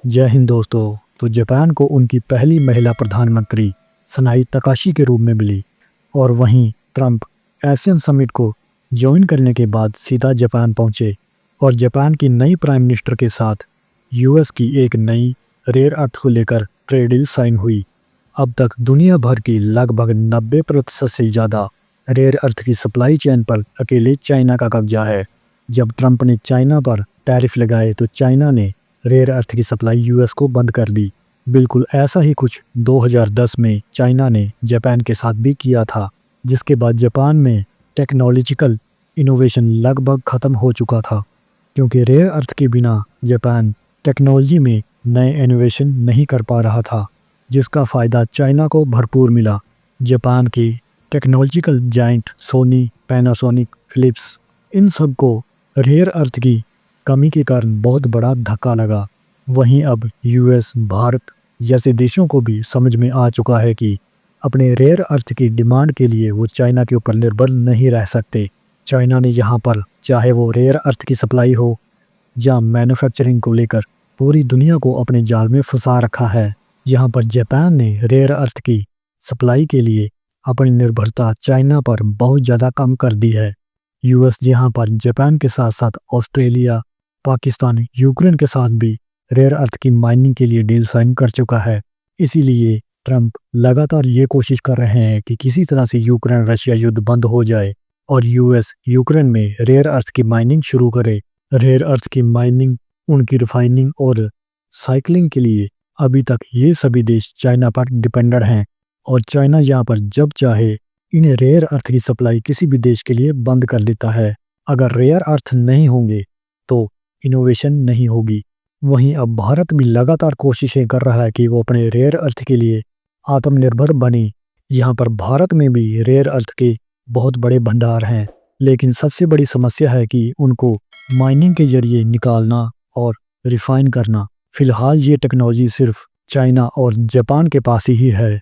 जय हिंद दोस्तों। तो जापान को उनकी पहली महिला प्रधानमंत्री सनाई तकाशी के रूप में मिली और वहीं ट्रंप एशियन समिट को ज्वाइन करने के बाद सीधा जापान पहुंचे और जापान की नई प्राइम मिनिस्टर के साथ यूएस की एक नई रेयर अर्थ को लेकर ट्रेड डील साइन हुई। अब तक दुनिया भर की लगभग 90% से ज़्यादा रेयर अर्थ की सप्लाई चेन पर अकेले चाइना का कब्जा है। जब ट्रंप ने चाइना पर टैरिफ लगाए तो चाइना ने रेयर अर्थ की सप्लाई यूएस को बंद कर दी। बिल्कुल ऐसा ही कुछ 2010 में चाइना ने जापान के साथ भी किया था, जिसके बाद जापान में टेक्नोलॉजिकल इनोवेशन लगभग ख़त्म हो चुका था, क्योंकि रेयर अर्थ के बिना जापान टेक्नोलॉजी में नए इनोवेशन नहीं कर पा रहा था, जिसका फ़ायदा चाइना को भरपूर मिला। जापान की technological giant Sony, Panasonic, Philips, इन सब को रेयर अर्थ की कमी के कारण बहुत बड़ा धक्का लगा। वहीं अब यूएस, भारत जैसे देशों को भी समझ में आ चुका है कि अपने रेयर अर्थ की डिमांड के लिए वो चाइना के ऊपर निर्भर नहीं रह सकते। चाइना ने यहाँ पर चाहे वो रेयर अर्थ की सप्लाई हो या मैन्युफैक्चरिंग को लेकर पूरी दुनिया को अपने जाल में फंसा रखा है। यहाँ पर जापान ने रेयर अर्थ की सप्लाई के लिए अपनी निर्भरता चाइना पर बहुत ज़्यादा कम कर दी है। यूएस यहाँ पर जापान के साथ साथ ऑस्ट्रेलिया, पाकिस्तान, यूक्रेन के साथ भी रेयर अर्थ की माइनिंग के लिए डील साइन कर चुका है। इसीलिए ट्रंप लगातार ये कोशिश कर रहे हैं कि किसी तरह से यूक्रेन रशिया युद्ध बंद हो जाए और यूएस यूक्रेन में रेयर अर्थ की माइनिंग शुरू करे। रेयर अर्थ की माइनिंग, उनकी रिफाइनिंग और साइकिलिंग के लिए अभी तक ये सभी देश चाइना पर डिपेंडेंट हैं और चाइना यहाँ पर जब चाहे इन रेयर अर्थ की सप्लाई किसी भी देश के लिए बंद कर देता है। अगर रेयर अर्थ नहीं होंगे तो इनोवेशन नहीं होगी। वहीं अब भारत भी लगातार कोशिशें कर रहा है कि वो अपने रेयर अर्थ के लिए आत्मनिर्भर बने। यहाँ पर भारत में भी रेयर अर्थ के बहुत बड़े भंडार हैं, लेकिन सबसे बड़ी समस्या है कि उनको माइनिंग के जरिए निकालना और रिफाइन करना। फिलहाल ये टेक्नोलॉजी सिर्फ चाइना और जापान के पास ही है।